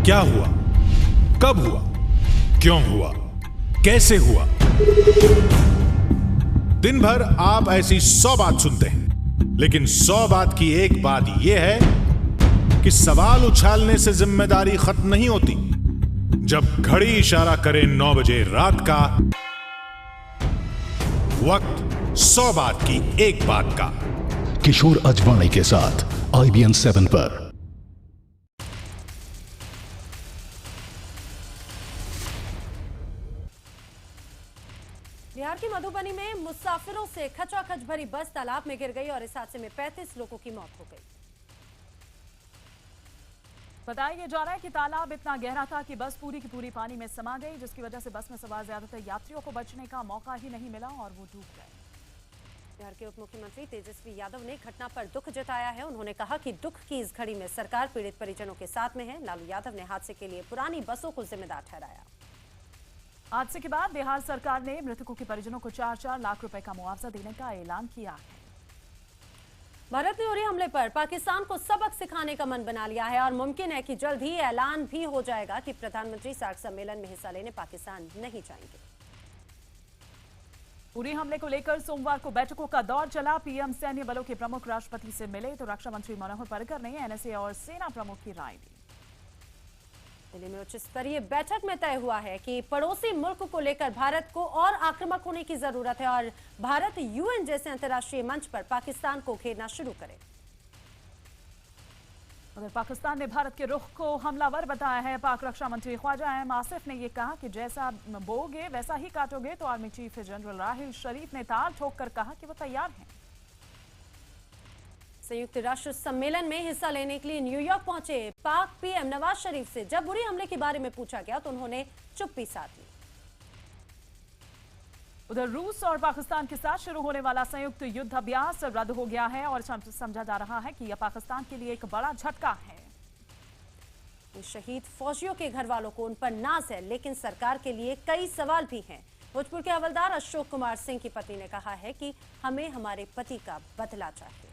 क्या हुआ, कब हुआ, क्यों हुआ, कैसे हुआ। दिन भर आप ऐसी 100 बात सुनते हैं, लेकिन 100 बात की एक बात यह है कि सवाल उछालने से जिम्मेदारी खत्म नहीं होती। जब घड़ी इशारा करे 9 बजे रात का, वक्त 100 बात की एक बात का। किशोर अजवाणी के साथ IBN 7 पर। बिहार की मधुबनी में मुसाफिरों से खचाखच भरी बस तालाब में गिर गई और इस हादसे में 35 लोगों की मौत हो गई। बताया जा रहा है कि तालाब इतना गहरा था कि बस पूरी की पूरी पानी में समा गई, जिसकी वजह से बस में सवार ज्यादातर यात्रियों को बचने का मौका ही नहीं मिला और वो डूब गए। बिहार के उप मुख्यमंत्री तेजस्वी यादव ने घटना पर दुख जताया है। उन्होंने कहा कि दुख की इस घड़ी में सरकार पीड़ित परिजनों के साथ में है। लालू यादव ने हादसे के लिए पुरानी बसों को जिम्मेदार ठहराया। हादसे के बाद बिहार सरकार ने मृतकों के परिजनों को 4-4 लाख रुपए का मुआवजा देने का ऐलान किया है। भारत ने उरी हमले पर पाकिस्तान को सबक सिखाने का मन बना लिया है और मुमकिन है कि जल्द ही ऐलान भी हो जाएगा कि प्रधानमंत्री सार्क सम्मेलन में हिस्सा लेने पाकिस्तान नहीं जाएंगे। उरी हमले को लेकर सोमवार को बैठकों का दौर चला। पीएम सैन्य बलों के प्रमुख राष्ट्रपति से मिले तो रक्षा मंत्री मनोहर पर्रिकर ने एनएसए और सेना प्रमुख की राय दी। दिल्ली में उच्च स्तरीय बैठक में तय हुआ है कि पड़ोसी मुल्क को लेकर भारत को और आक्रामक होने की जरूरत है और भारत यूएन जैसे अंतर्राष्ट्रीय मंच पर पाकिस्तान को घेरना शुरू करे। उधर पाकिस्तान ने भारत के रुख को हमलावर बताया है। पाक रक्षा मंत्री ख्वाजा अहम आसिफ ने यह कहा कि जैसा बोगे वैसा ही काटोगे। तो आर्मी चीफ जनरल राहिल शरीफ ने ताल ठोक कर कहा कि वो तैयार हैं। संयुक्त राष्ट्र सम्मेलन में हिस्सा लेने के लिए न्यूयॉर्क पहुंचे पाक पीएम नवाज शरीफ से जब उरी हमले के बारे में पूछा गया तो उन्होंने चुप्पी साध ली। उधर रूस और पाकिस्तान के साथ शुरू होने वाला संयुक्त युद्ध अभ्यास रद्द हो गया है और समझा जा रहा है कि यह पाकिस्तान के लिए एक बड़ा झटका है। शहीद फौजियों के घर वालों को उन पर नाज है, लेकिन सरकार के लिए कई सवाल भी हैं। भोजपुर के हवलदार अशोक कुमार सिंह की पत्नी ने कहा है कि हमें हमारे पति का बदला चाहिए।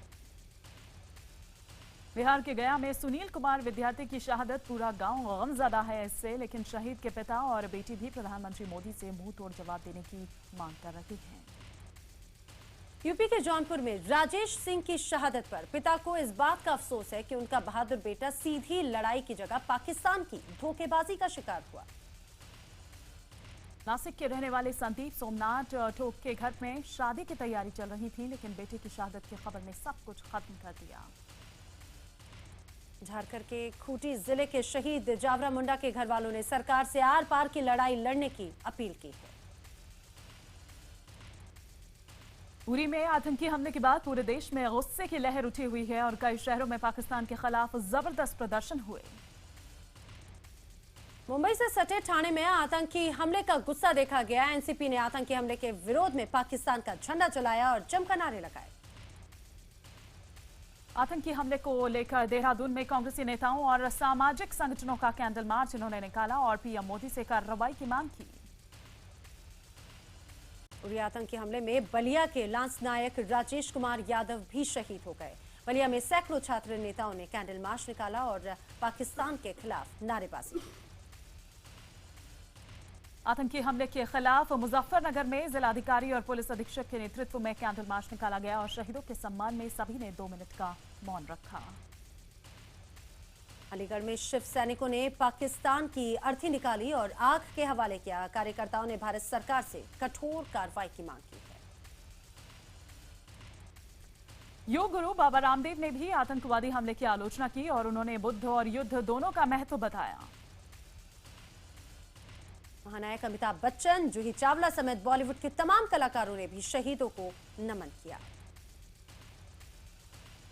बिहार के गया में सुनील कुमार विद्यार्थी की शहादत पूरा गांव गमज़दा है इससे, लेकिन शहीद के पिता और बेटी भी प्रधानमंत्री मोदी से मुंह तोड़ जवाब देने की मांग कर रही हैं। यूपी के जौनपुर में राजेश सिंह की शहादत पर पिता को इस बात का अफसोस है कि उनका बहादुर बेटा सीधी लड़ाई की जगह पाकिस्तान की धोखेबाजी का शिकार हुआ। नासिक के रहने वाले संदीप सोमनाथ ठोक के घर में शादी की तैयारी चल रही थी, लेकिन बेटे की शहादत की खबर ने सब कुछ खत्म कर दिया। झारखंड के खूंटी जिले के शहीद जावरा मुंडा के घर वालों ने सरकार से आर पार की लड़ाई लड़ने की अपील की है। उरी में आतंकी हमले के बाद पूरे देश में गुस्से की लहर उठी हुई है और कई शहरों में पाकिस्तान के खिलाफ जबरदस्त प्रदर्शन हुए। मुंबई से सटे ठाणे में आतंकी हमले का गुस्सा देखा गया। एनसीपी ने आतंकी हमले के विरोध में पाकिस्तान का झंडा जलाया और जमकर नारे लगाए। आतंकी हमले को लेकर देहरादून में कांग्रेसी नेताओं और सामाजिक संगठनों का कैंडल मार्च इन्होंने निकाला और पीएम मोदी से कार्रवाई की मांग की। उरी आतंकी हमले में बलिया के लांस नायक राजेश कुमार यादव भी शहीद हो गए। बलिया में सैकड़ों छात्र नेताओं ने कैंडल मार्च निकाला और पाकिस्तान के खिलाफ नारेबाजी की। आतंकी हमले के खिलाफ मुजफ्फरनगर में जिलाधिकारी और पुलिस अधीक्षक के नेतृत्व में कैंडल मार्च निकाला गया और शहीदों के सम्मान में सभी ने 2 मिनट का मौन रखा। अलीगढ़ में शिव सैनिकों ने पाकिस्तान की अर्थी निकाली और आग के हवाले किया। कार्यकर्ताओं ने भारत सरकार से कठोर कार्रवाई की मांग की है। योग गुरु बाबा रामदेव ने भी आतंकवादी हमले की आलोचना की और उन्होंने बुद्ध और युद्ध दोनों का महत्व बताया। महानायक अमिताभ बच्चन, जूही चावला समेत बॉलीवुड के तमाम कलाकारों ने भी शहीदों को नमन किया।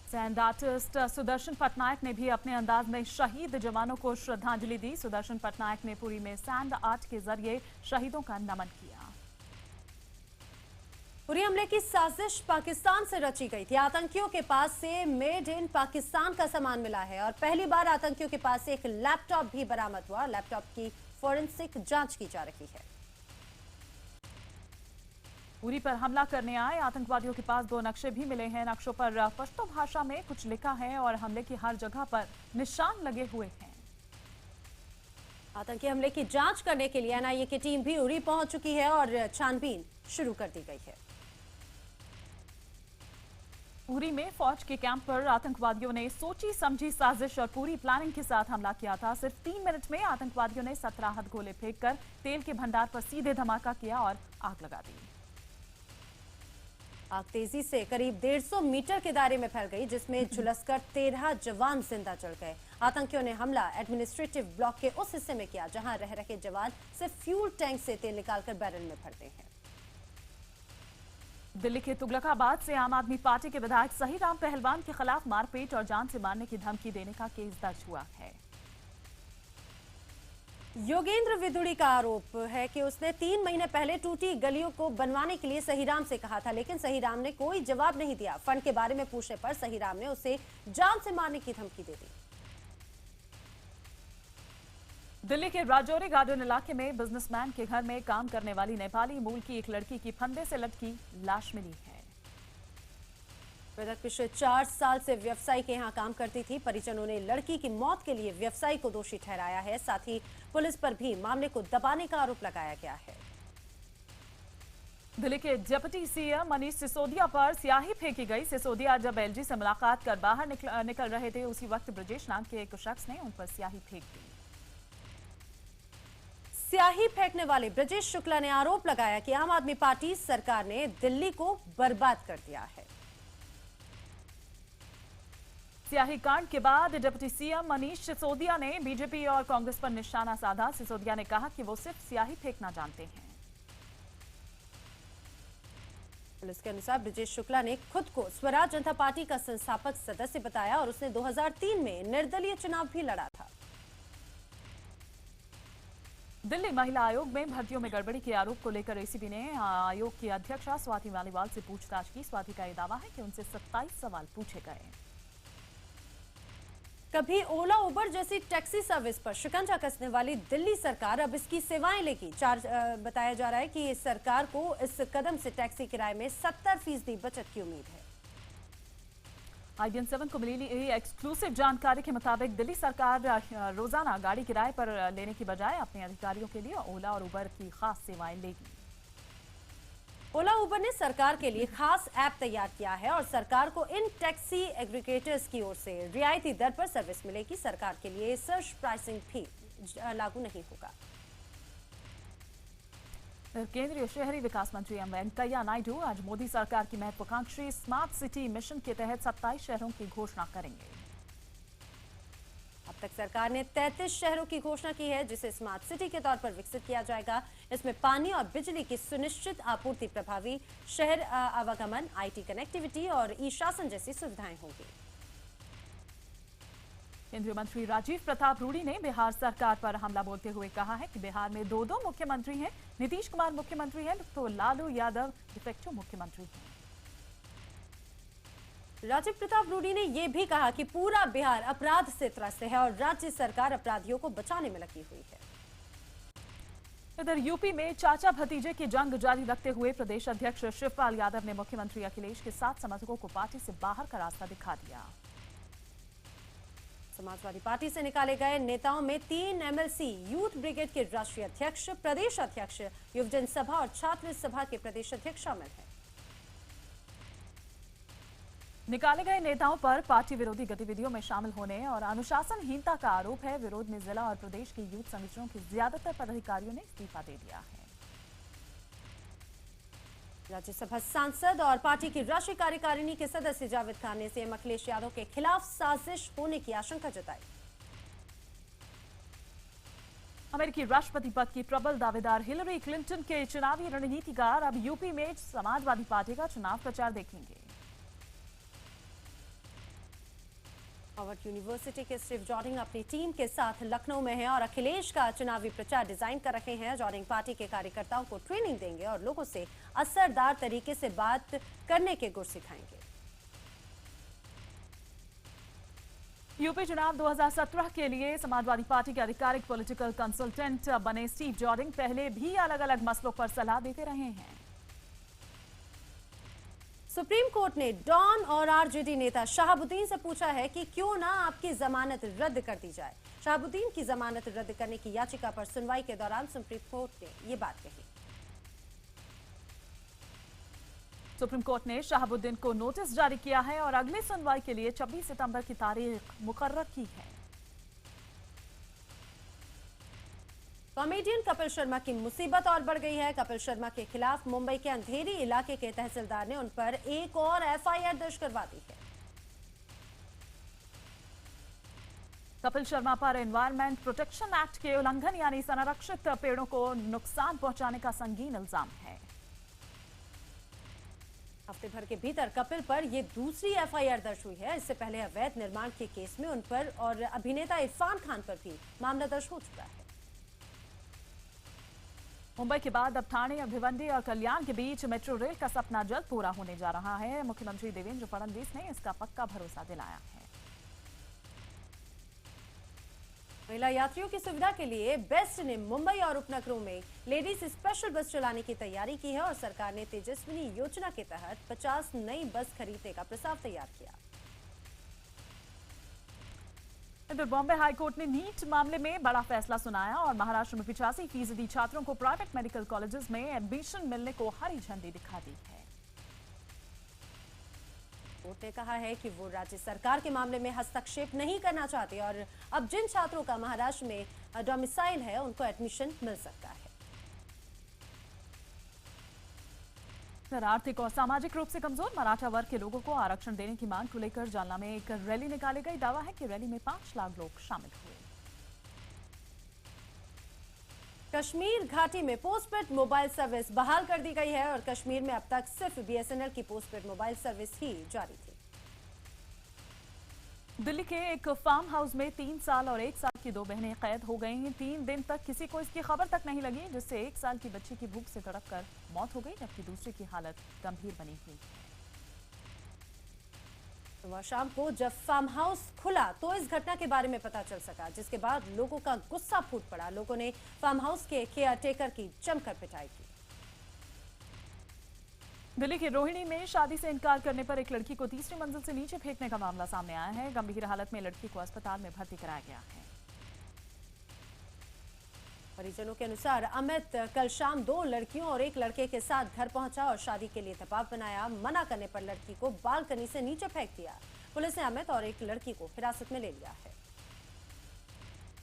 सैंड आर्टिस्ट सुदर्शन पटनायक ने भी अपने अंदाज में शहीद जवानों को श्रद्धांजलि दी। सुदर्शन पटनायक ने पुरी में सैंड आर्ट के जरिए शहीदों का नमन किया। उरी हमले की साजिश पाकिस्तान से रची गई थी। आतंकियों के पास से मेड इन पाकिस्तान का सामान मिला है और पहली बार आतंकियों के पास से एक लैपटॉप भी बरामद हुआ। लैपटॉप की फोरेंसिक जांच की जा रही है। उरी पर हमला करने आए आतंकवादियों के पास 2 नक्शे भी मिले हैं। नक्शों पर पश्तो भाषा में कुछ लिखा है और हमले की हर जगह पर निशान लगे हुए हैं। आतंकी हमले की जांच करने के लिए एनआईए की टीम भी उरी पहुंच चुकी है और छानबीन शुरू कर दी गई है। उरी में फौज के कैंप पर आतंकवादियों ने सोची समझी साजिश और पूरी प्लानिंग के साथ हमला किया था। सिर्फ 3 मिनट में आतंकवादियों ने 17 हद गोले फेंककर तेल के भंडार पर सीधे धमाका किया और आग लगा दी। आग तेजी से करीब 150 मीटर के दायरे में फैल गई, जिसमें झुलसकर 13 जवान जिंदा जल गए। आतंकियों ने हमला एडमिनिस्ट्रेटिव ब्लॉक के उस हिस्से में किया जहां रह रहे जवान सिर्फ फ्यूल टैंक से तेल निकालकर बैरल में भरते हैं। दिल्ली के तुगलकाबाद से आम आदमी पार्टी के विधायक सहीराम पहलवान के खिलाफ मारपीट और जान से मारने की धमकी देने का केस दर्ज हुआ है। योगेंद्र विदुड़ी का आरोप है कि उसने 3 महीने पहले टूटी गलियों को बनवाने के लिए सहीराम से कहा था, लेकिन सहीराम ने कोई जवाब नहीं दिया। फंड के बारे में पूछने पर सहीराम ने उसे जान से मारने की धमकी दे दी। दिल्ली के राजौरी गार्डन इलाके में बिजनेसमैन के घर में काम करने वाली नेपाली मूल की एक लड़की की फंदे से लटकी लाश मिली है। मृतक पिछले 4 साल से व्यवसायी के यहाँ काम करती थी। परिजनों ने लड़की की मौत के लिए व्यवसायी को दोषी ठहराया है। साथ ही पुलिस पर भी मामले को दबाने का आरोप लगाया गया है। दिल्ली के डिप्टी सीएम मनीष सिसोदिया पर स्याही फेंकी गई। सिसोदिया जब एलजी से मुलाकात कर बाहर निकल रहे थे, उसी वक्त ब्रजेश नाम के एक शख्स ने उन पर स्याही फेंक दी। स्याही फेंकने वाले ब्रजेश शुक्ला ने आरोप लगाया कि आम आदमी पार्टी सरकार ने दिल्ली को बर्बाद कर दिया है। स्याही कांड के बाद डिप्टी सीएम मनीष सिसोदिया ने बीजेपी और कांग्रेस पर निशाना साधा। सिसोदिया ने कहा कि वो सिर्फ स्याही फेंकना जानते हैं। पुलिस के अनुसार ब्रजेश शुक्ला ने खुद को स्वराज जनता पार्टी का संस्थापक सदस्य बताया और उसने 2003 में निर्दलीय चुनाव भी लड़ा था। दिल्ली महिला आयोग में भर्तियों में गड़बड़ी के आरोप को लेकर एसीबी ने आयोग की अध्यक्षा स्वाति मालीवाल से पूछताछ की। स्वाति का यह दावा है कि उनसे 27 सवाल पूछे गए। कभी ओला उबर जैसी टैक्सी सर्विस पर शिकंजा कसने वाली दिल्ली सरकार अब इसकी सेवाएं लेगी। बताया जा रहा है कि सरकार को इस कदम से टैक्सी किराए में 70% बचत की उम्मीद है। IBN 7 को मिली एक्सक्लूसिव जानकारी के मुताबिक दिल्ली सरकार रोजाना गाड़ी किराए पर लेने की बजाय अपने अधिकारियों के लिए ओला और उबर की खास सेवाएं लेगी। ओला उबर ने सरकार के लिए खास ऐप तैयार किया है और सरकार को इन टैक्सी एग्रीगेटर्स की ओर से रियायती दर पर सर्विस मिलेगी। सरकार के लिए सर्च प्राइसिंग भी लागू नहीं होगा। केंद्रीय शहरी विकास मंत्री एम वेंकैया नायडू आज मोदी सरकार की महत्वाकांक्षी स्मार्ट सिटी मिशन के तहत 27 शहरों की घोषणा करेंगे। अब तक सरकार ने 33 शहरों की घोषणा की है, जिसे स्मार्ट सिटी के तौर पर विकसित किया जाएगा। इसमें पानी और बिजली की सुनिश्चित आपूर्ति, प्रभावी शहर आवागमन, IT कनेक्टिविटी और ई शासन जैसी सुविधाएं होंगी। केंद्रीय मंत्री राजीव प्रताप रूडी ने बिहार सरकार पर हमला बोलते हुए कहा है कि बिहार में 2 मुख्यमंत्री हैं। नीतीश कुमार मुख्यमंत्री हैं तो लालू यादव डिफेक्टो मुख्यमंत्री हैं। राजीव प्रताप रूडी ने यह भी कहा कि पूरा बिहार अपराध से त्रस्त है और राज्य सरकार अपराधियों को बचाने में लगी हुई है। इधर यूपी में चाचा भतीजे की जंग जारी रखते हुए प्रदेश अध्यक्ष शिवपाल यादव ने मुख्यमंत्री अखिलेश के 7 समर्थकों को पार्टी से बाहर का रास्ता दिखा दिया। समाजवादी पार्टी से निकाले गए नेताओं में 3 MLC यूथ ब्रिगेड के राष्ट्रीय अध्यक्ष, प्रदेश अध्यक्ष, युवजन सभा और छात्र सभा के प्रदेश अध्यक्ष शामिल हैं। निकाले गए नेताओं पर पार्टी विरोधी गतिविधियों में शामिल होने और अनुशासनहीनता का आरोप है। विरोध में जिला और प्रदेश की यूथ समितियों के ज्यादातर पदाधिकारियों ने इस्तीफा दे दिया है। राज्यसभा सांसद और पार्टी की राष्ट्रीय कार्यकारिणी के सदस्य जावेद खान ने सीएम अखिलेश यादव के खिलाफ साजिश होने की आशंका जताई। अमेरिकी राष्ट्रपति पद की प्रबल दावेदार हिलरी क्लिंटन के चुनावी रणनीतिकार अब यूपी में समाजवादी पार्टी का चुनाव प्रचार देखेंगे। हार्वर्ड यूनिवर्सिटी के स्टीव जॉर्डिंग अपनी टीम के साथ लखनऊ में हैं और अखिलेश का चुनावी प्रचार डिजाइन कर रहे हैं। जॉर्डिंग पार्टी के कार्यकर्ताओं को ट्रेनिंग देंगे और लोगों से असरदार तरीके से बात करने के गुर सिखाएंगे। यूपी चुनाव 2017 के लिए समाजवादी पार्टी के आधिकारिक पॉलिटिकल कंसल्टेंट बने स्टीव जॉर्डिंग पहले भी अलग अलग मसलों पर सलाह देते रहे हैं। सुप्रीम कोर्ट ने डॉन और आरजेडी नेता शहाबुद्दीन से पूछा है कि क्यों ना आपकी जमानत रद्द कर दी जाए। शहाबुद्दीन की जमानत रद्द करने की याचिका पर सुनवाई के दौरान सुप्रीम कोर्ट ने ये बात कही। सुप्रीम कोर्ट ने शहाबुद्दीन को नोटिस जारी किया है और अगली सुनवाई के लिए 26 सितंबर की तारीख मुकर्रर की है। कॉमेडियन कपिल शर्मा की मुसीबत और बढ़ गई है। कपिल शर्मा के खिलाफ मुंबई के अंधेरी इलाके के तहसीलदार ने उन पर एक और एफआईआर दर्ज करवा दी है। कपिल शर्मा पर एनवायरमेंट प्रोटेक्शन एक्ट के उल्लंघन यानी संरक्षित पेड़ों को नुकसान पहुंचाने का संगीन इल्जाम है। हफ्ते भर के भीतर कपिल पर यह दूसरी एफआईआर दर्ज हुई है। इससे पहले अवैध निर्माण के केस में उन पर और अभिनेता इरफान खान पर भी मामला दर्ज हो चुका है। मुंबई के बाद अब ठाणे, भिवंडी और कल्याण के बीच मेट्रो रेल का सपना जल्द पूरा होने जा रहा है। मुख्यमंत्री देवेंद्र फडणवीस ने इसका पक्का भरोसा दिलाया है। महिला यात्रियों की सुविधा के लिए बेस्ट ने मुंबई और उपनगरों में लेडीज स्पेशल बस चलाने की तैयारी की है और सरकार ने तेजस्विनी योजना के तहत 50 नई बस खरीदने का प्रस्ताव तैयार किया। इधर बॉम्बे हाईकोर्ट ने नीट मामले में बड़ा फैसला सुनाया और महाराष्ट्र में 85% छात्रों को प्राइवेट मेडिकल कॉलेजेस में एडमिशन मिलने को हरी झंडी दिखा दी है। कोर्ट ने कहा है कि वो राज्य सरकार के मामले में हस्तक्षेप नहीं करना चाहते और अब जिन छात्रों का महाराष्ट्र में डोमिसाइल है उनको एडमिशन मिल सकता है। आर्थिक और सामाजिक रूप से कमजोर मराठा वर्ग के लोगों को आरक्षण देने की मांग को लेकर जालना में एक रैली निकाली गई। दावा है कि रैली में 5 लाख लोग शामिल हुए। कश्मीर घाटी में पोस्टपेड मोबाइल सर्विस बहाल कर दी गई है और कश्मीर में अब तक सिर्फ बीएसएनएल की पोस्टपेड मोबाइल सर्विस ही जारी थी। दिल्ली के एक फार्म हाउस में 3 साल और 1 साल की 2 बहनें कैद हो गईं। 3 दिन तक किसी को इसकी खबर तक नहीं लगी, जिससे 1 साल की बच्ची की भूख से तड़पकर मौत हो गई, जबकि दूसरी की हालत गंभीर बनी हुई है। सुबह शाम को जब फार्म हाउस खुला तो इस घटना के बारे में पता चल सका, जिसके बाद लोगों का गुस्सा फूट पड़ा। लोगों ने फार्म हाउस के केयरटेकर की जमकर पिटाई की। दिल्ली के रोहिणी में शादी से इनकार करने पर एक लड़की को तीसरी मंजिल से नीचे फेंकने का मामला सामने आया है। गंभीर हालत में लड़की को अस्पताल में भर्ती कराया गया है। परिजनों के अनुसार अमित कल शाम 2 लड़कियों और 1 लड़के के साथ घर पहुंचा और शादी के लिए दबाव बनाया। मना करने पर लड़की को बालकनी से नीचे फेंक दिया। पुलिस ने अमित और 1 लड़की को हिरासत में ले लिया है।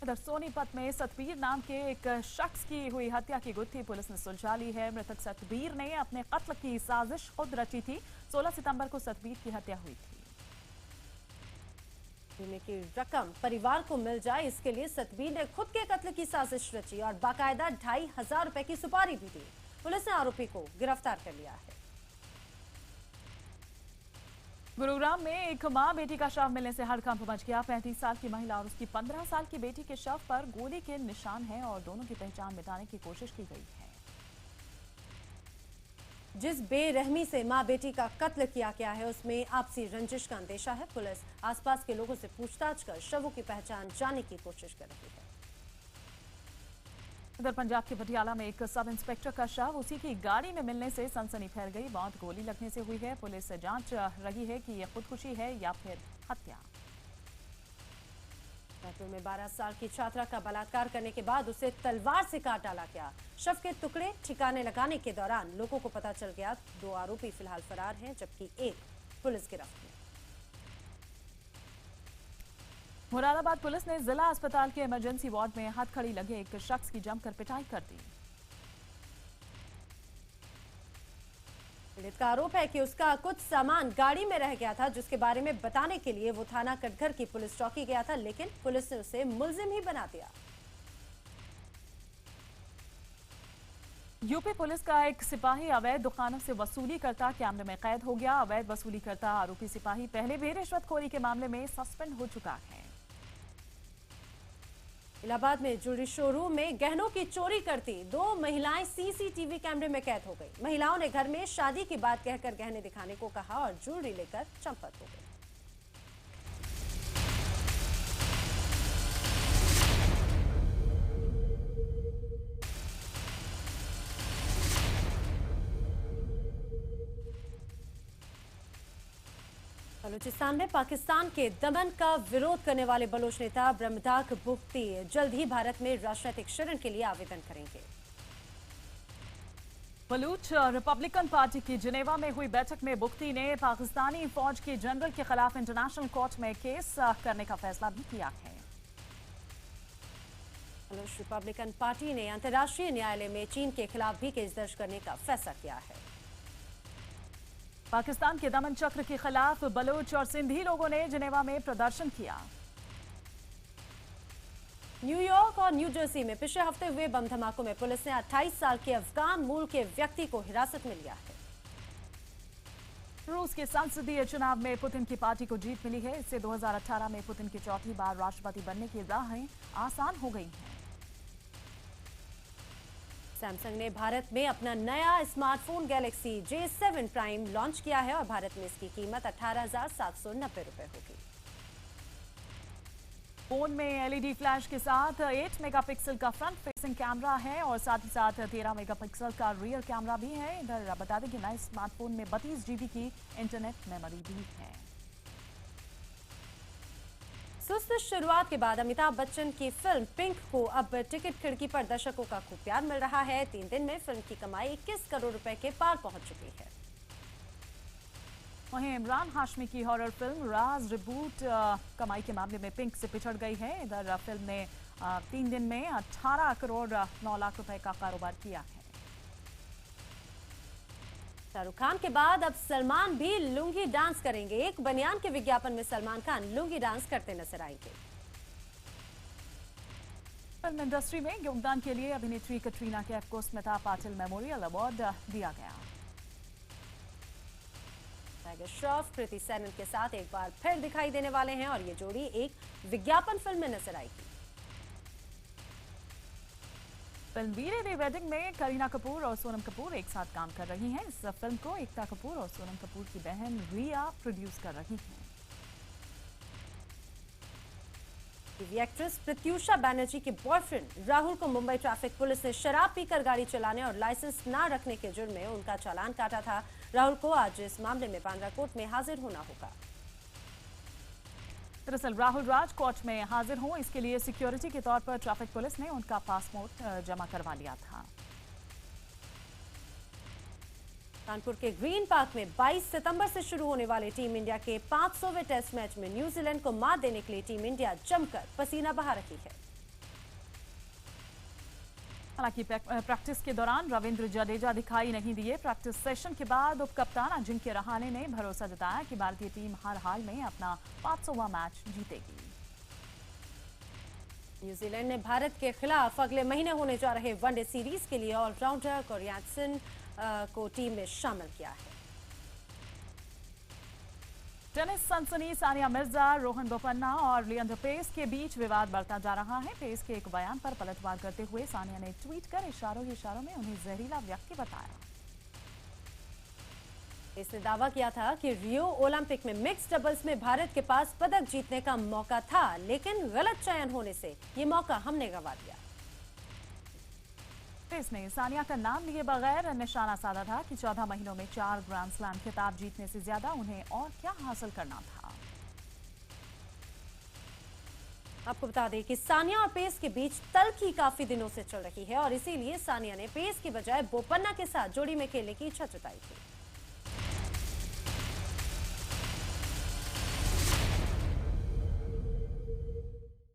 इधर सोनीपत में सतबीर नाम के एक शख्स की हुई हत्या की गुत्थी पुलिस ने सुलझा ली है। मृतक सतबीर ने अपने कत्ल की साजिश खुद रची थी। 16 सितंबर को सतबीर की हत्या हुई थी। बीमे की रकम परिवार को मिल जाए, इसके लिए सतबीर ने खुद के कत्ल की साजिश रची और बाकायदा 2500 रुपए की सुपारी भी दी। पुलिस ने आरोपी को गिरफ्तार कर लिया है। गुरुग्राम में एक मां बेटी का शव मिलने से हड़कंप मच गया। 35 साल की महिला और उसकी 15 साल की बेटी के शव पर गोली के निशान हैं और दोनों की पहचान मिटाने की कोशिश की गई है। जिस बेरहमी से मां बेटी का कत्ल किया गया है उसमें आपसी रंजिश का अंदेशा है। पुलिस आसपास के लोगों से पूछताछ कर शवों की पहचान जानने की कोशिश कर रही है। इधर पंजाब के पटियाला में एक सब इंस्पेक्टर का शव उसी की गाड़ी में मिलने से सनसनी फैल गई। मौत गोली लगने से हुई है। पुलिस से जांच रही है कि यह खुदकुशी है या फिर हत्या। रायपुर में 12 साल की छात्रा का बलात्कार करने के बाद उसे तलवार से काट डाला गया। शव के टुकड़े ठिकाने लगाने के दौरान लोगों को पता चल गया। 2 आरोपी फिलहाल फरार हैं, जबकि 1 पुलिस गिरफ्त में। मुरादाबाद पुलिस ने जिला अस्पताल के इमरजेंसी वार्ड में हथकड़ी लगे एक शख्स की जमकर पिटाई कर दी। पीड़ित का आरोप है कि उसका कुछ सामान गाड़ी में रह गया था, जिसके बारे में बताने के लिए वो थाना कटघर की पुलिस चौकी गया था, लेकिन पुलिस ने उसे मुलजिम ही बना दिया। यूपी पुलिस का एक सिपाही अवैध दुकानों से वसूली करता कैमरे में कैद हो गया। अवैध वसूली करता आरोपी सिपाही पहले भी रिश्वतखोरी के मामले में सस्पेंड हो चुका है। इलाहाबाद में ज्वेलरी शोरूम में गहनों की चोरी करती 2 महिलाएं सीसीटीवी कैमरे में कैद हो गई। महिलाओं ने घर में शादी की बात कहकर गहने दिखाने को कहा और ज्वेलरी लेकर चंपत हो गई। बलूचिस्तान में पाकिस्तान के दमन का विरोध करने वाले बलोच नेता ब्रह्मदाग बुख्ती जल्द ही भारत में राजनीतिक शरण के लिए आवेदन करेंगे। बलूच रिपब्लिकन पार्टी की जिनेवा में हुई बैठक में बुख्ती ने पाकिस्तानी फौज के जनरल के खिलाफ इंटरनेशनल कोर्ट में केस करने का फैसला भी किया है। बलूच रिपब्लिकन पार्टी ने अंतर्राष्ट्रीय न्यायालय में चीन के खिलाफ भी केस दर्ज करने का फैसला किया है। पाकिस्तान के दमन चक्र के खिलाफ बलूच और सिंधी लोगों ने जिनेवा में प्रदर्शन किया। न्यूयॉर्क और न्यू जर्सी में पिछले हफ्ते हुए बम धमाकों में पुलिस ने 28 साल के अफगान मूल के व्यक्ति को हिरासत में लिया है। रूस के संसदीय चुनाव में पुतिन की पार्टी को जीत मिली है। इससे 2018 में पुतिन की चौथी बार राष्ट्रपति बनने की राहें आसान हो गई हैं। सैमसंग ने भारत में अपना नया smartphone Galaxy J7 prime launch किया है और भारत में इसकी कीमत 18,790 रुपए होगी। फोन में एलईडी फ्लैश के साथ 8 मेगापिक्सल का फ्रंट फेसिंग कैमरा है और साथ ही साथ 13 मेगापिक्सल का रियर कैमरा भी है। इधर बता दें कि नए स्मार्टफोन में 32 GB की इंटरनेट मेमोरी भी है। सुस्त शुरुआत के बाद अमिताभ बच्चन की फिल्म पिंक को अब टिकट खिड़की पर दर्शकों का खूब प्यार मिल रहा है। 3 दिन में फिल्म की कमाई 21 करोड़ रुपए के पार पहुंच चुकी है। वहीं इमरान हाशमी की हॉरर फिल्म राज रिबूट कमाई के मामले में पिंक से पिछड़ गई है। इधर फिल्म ने 3 दिन में 18 करोड़ 9 लाख रुपए का कारोबार किया है। शाहरुख खान के बाद अब सलमान भी लुंगी डांस करेंगे। एक बनियान के विज्ञापन में सलमान खान लुंगी डांस करते नजर आएंगे। फिल्म इंडस्ट्री में योगदान के लिए अभिनेत्री कटरीना कैफ को स्मिता पाटिल मेमोरियल अवार्ड दिया गया। टाइगर श्रॉफ कृति सैनन के साथ एक बार फिर दिखाई देने वाले हैं और ये जोड़ी एक विज्ञापन फिल्म में नजर आएगी। फिल्म वीरे दी वेडिंग में करीना कपूर और सोनम कपूर एक साथ काम कर रही हैं। इस फिल्म को एकता कपूर और सोनम कपूर की बहन रिया प्रोड्यूस कर रही हैं। टीवी एक्ट्रेस प्रत्यूषा बैनर्जी के बॉयफ्रेंड राहुल को मुंबई ट्रैफिक पुलिस ने शराब पीकर गाड़ी चलाने और लाइसेंस न रखने के जुर्म में उनका चालान काटा था। राहुल को आज इस मामले में बांद्रा कोर्ट में हाजिर होना होगा। दरअसल राहुल राज कोर्ट में हाजिर हों इसके लिए सिक्योरिटी के तौर पर ट्रैफिक पुलिस ने उनका पासपोर्ट जमा करवा लिया था। कानपुर के ग्रीन पार्क में 22 सितंबर से शुरू होने वाले टीम इंडिया के 500वें टेस्ट मैच में न्यूजीलैंड को मात देने के लिए टीम इंडिया जमकर पसीना बहा रही है। हालांकि प्रैक्टिस के दौरान रविंद्र जडेजा दिखाई नहीं दिए। प्रैक्टिस सेशन के बाद उप कप्तान अजिंक्य रहाणे ने भरोसा जताया कि भारतीय टीम हर हाल में अपना 500वां मैच जीतेगी। न्यूजीलैंड ने भारत के खिलाफ अगले महीने होने जा रहे वनडे सीरीज के लिए ऑलराउंडर कोरियासन को टीम में शामिल किया है। टेनिस सनसनी सानिया मिर्जा, रोहन बोपन्ना और लिएंडर पेस के बीच विवाद बढ़ता जा रहा है। पेस के एक बयान पर पलटवार करते हुए सानिया ने ट्वीट कर इशारों में उन्हें जहरीला व्यक्ति बताया। इसने दावा किया था कि रियो ओलंपिक में मिक्स डबल्स में भारत के पास पदक जीतने का मौका था, लेकिन गलत चयन होने से ये मौका हमने गंवा दिया। पेस ने सानिया का नाम लिए बगैर निशाना साधा था कि 14 महीनों में 4 ग्रैंड स्लैम खिताब जीतने से ज्यादा उन्हें और क्या हासिल करना था। आपको बता दें कि सानिया और पेस के बीच तल्खी काफी दिनों से चल रही है और इसीलिए सानिया ने पेस की बजाय बोपन्ना के साथ जोड़ी में खेलने की इच्छा जताई थी।